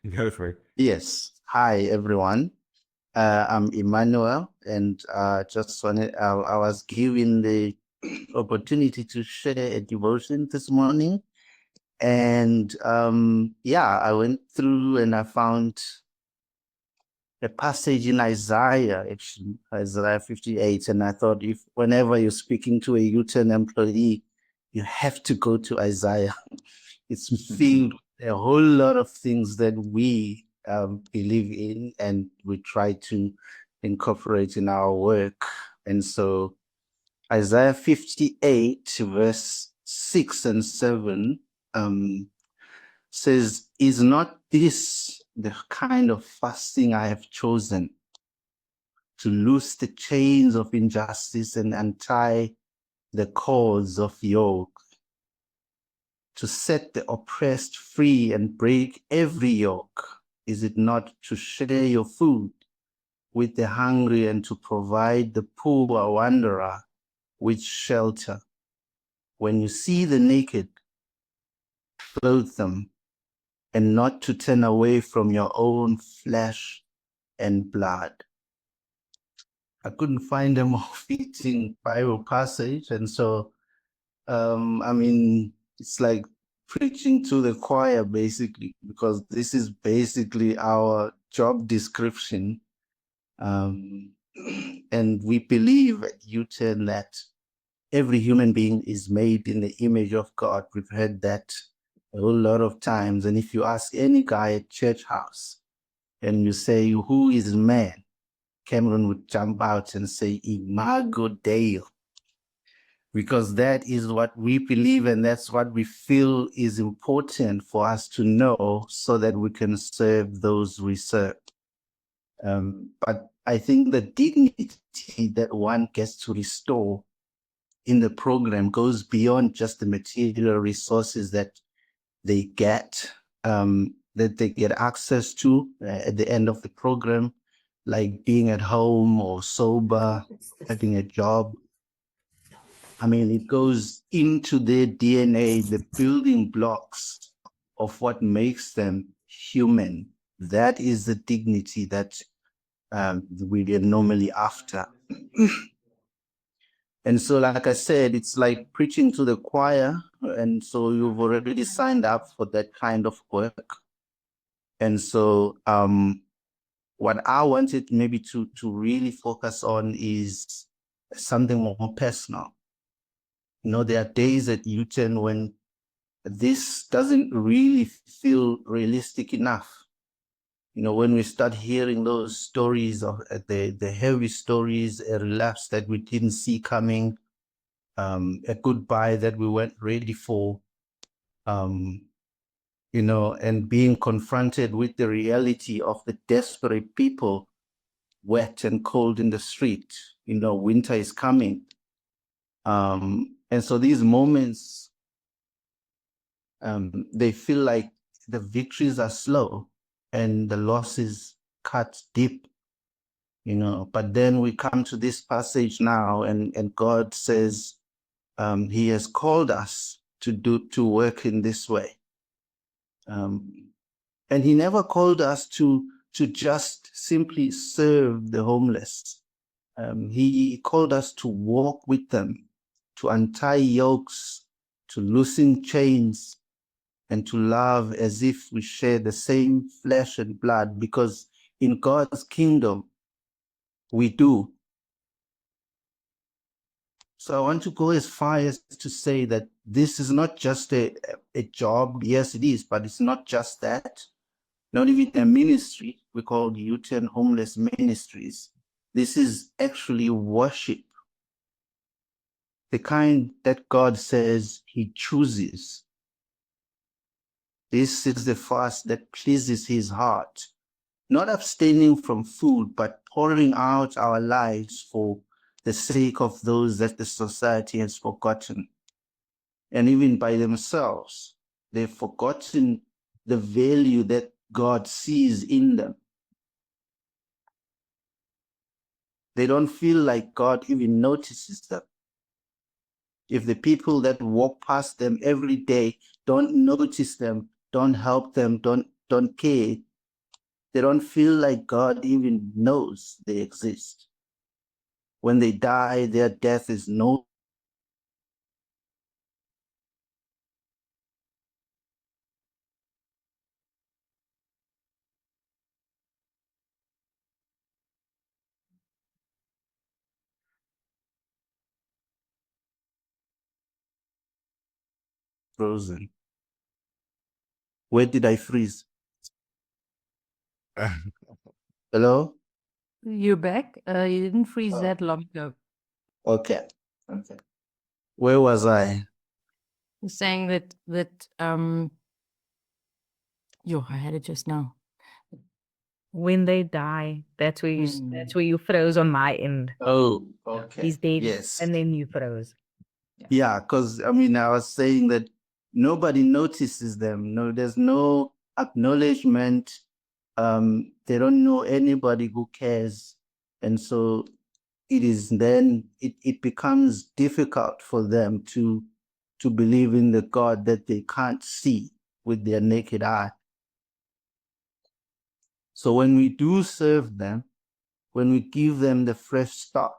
Go for it. Yes. Hi, everyone. I'm Emmanuel, and just wanted, I was given the opportunity to share a devotion this morning. And yeah, I went through and I found a passage in Isaiah, actually, Isaiah 58. And I thought if whenever you're speaking to a U-turn employee, you have to go to Isaiah. It's filled with a whole lot of things that we believe in and we try to incorporate in our work. And so Isaiah 58, verse 6 and 7 says, "Is not this the kind of fasting I have chosen, to loose the chains of injustice and untie the cords of yoke, to set the oppressed free and break every yoke? Is it not to share your food with the hungry and to provide the poor wanderer with shelter? When you see the naked, clothe them, and not to turn away from your own flesh and blood." I couldn't find a more fitting Bible passage. And so, I mean, it's like preaching to the choir, basically, because this is basically our job description. And we believe at U10 that every human being is made in the image of God. We've heard that a whole lot of times. And if you ask any guy at church house and you say, "Who is man?" Cameron would jump out and say, "Imago Dei," because that is what we believe and that's what we feel is important for us to know so that we can serve those we serve. But I think the dignity that one gets to restore in the program goes beyond just the material resources that they get, access to at the end of the program, like being at home or sober, having a job. I mean, it goes into their DNA, the building blocks of what makes them human. That is the dignity that we are normally after. And so, like I said, it's like preaching to the choir. And so you've already signed up for that kind of work. And so what I wanted maybe to really focus on is something more personal. You know, there are days at U10 when this doesn't really feel realistic enough. You know, when we start hearing those stories of the heavy stories, a relapse that we didn't see coming, a goodbye that we weren't ready for, you know, and being confronted with the reality of the desperate people, wet and cold in the street. You know, winter is coming. And so these moments, they feel like the victories are slow and the losses cut deep, you know. But then we come to this passage now, and God says he has called us to work in this way. And he never called us to just simply serve the homeless. He called us to walk with them, to untie yokes, to loosen chains, and to love as if we share the same flesh and blood, because in God's kingdom, we do. So I want to go as far as to say that this is not just a job. Yes, it is, but it's not just that. Not even a ministry. We call youth and homeless ministries. This is actually worship, the kind that God says he chooses. This is the fast that pleases his heart, not abstaining from food, but pouring out our lives for the sake of those that the society has forgotten. And even by themselves, they've forgotten the value that God sees in them. They don't feel like God even notices them. If the people that walk past them every day don't notice them, don't help them, don't don't care. They don't feel like God even knows they exist. When they die, their death is no frozen. Where did I freeze? Hello? You're back. You didn't freeze that long ago. Okay. Where was I? You're saying that yo, I had it just now. When they die, that's where you froze on my end. Oh, okay. He's dead. Yes. And then you froze. Yeah, because I mean, I was saying that nobody notices them. No, there's no acknowledgement. They don't know anybody who cares. And so it becomes difficult for them to believe in the God that they can't see with their naked eye. So when we do serve them, when we give them the fresh start,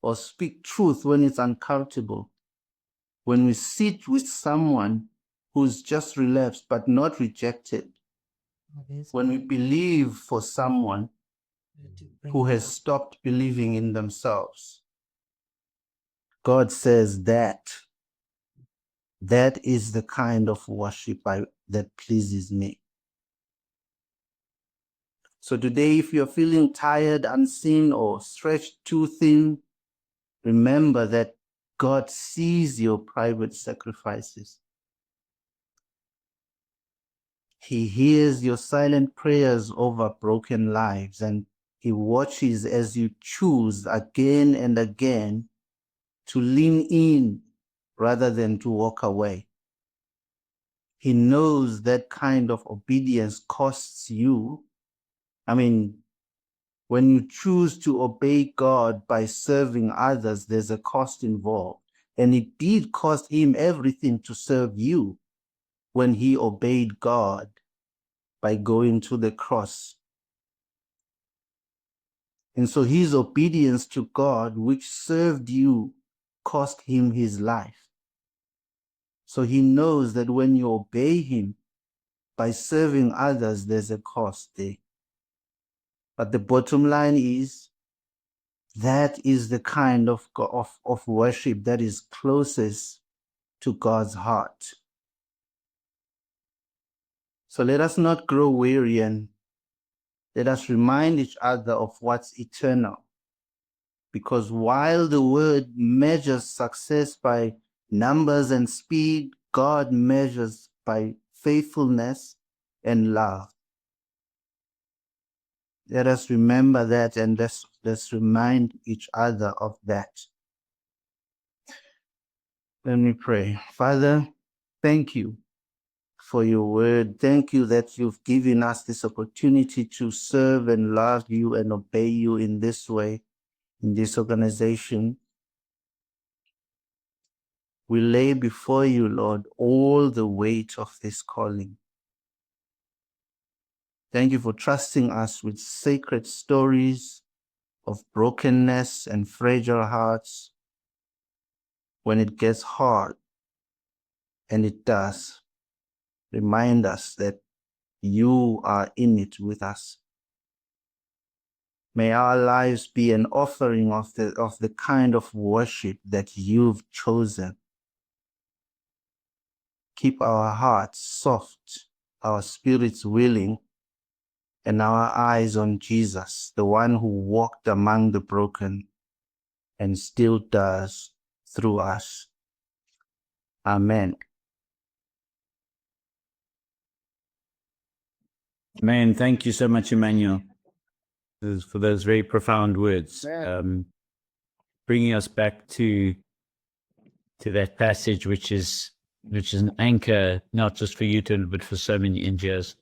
or speak truth when it's uncomfortable, when we sit with someone who's just relapsed but not rejected, when we believe for someone who has stopped believing in themselves, God says that is the kind of worship that pleases me. So today, if you're feeling tired, unseen, or stretched too thin, remember that God sees your private sacrifices. He hears your silent prayers over broken lives, and He watches as you choose again and again to lean in rather than to walk away. He knows that kind of obedience costs you. I mean, when you choose to obey God by serving others, there's a cost involved. And it did cost Him everything to serve you when He obeyed God by going to the cross. And so His obedience to God, which served you, cost Him His life. So He knows that when you obey Him by serving others, there's a cost there. But the bottom line is, that is the kind of worship that is closest to God's heart. So let us not grow weary, and let us remind each other of what's eternal. Because while the world measures success by numbers and speed, God measures by faithfulness and love. Let us remember that, and let's remind each other of that. Let me pray. Father, thank you for your word. Thank you that you've given us this opportunity to serve and love you and obey you in this way, in this organization. We lay before you, Lord, all the weight of this calling. Thank you for trusting us with sacred stories of brokenness and fragile hearts. When it gets hard, and it does, remind us that you are in it with us. May our lives be an offering of the kind of worship that you've chosen. Keep our hearts soft, our spirits willing, and our eyes on Jesus, the one who walked among the broken and still does through us. Amen. Man, thank you so much, Emmanuel, for those very profound words, bringing us back to that passage, which is an anchor, not just for you, but for so many NGOs.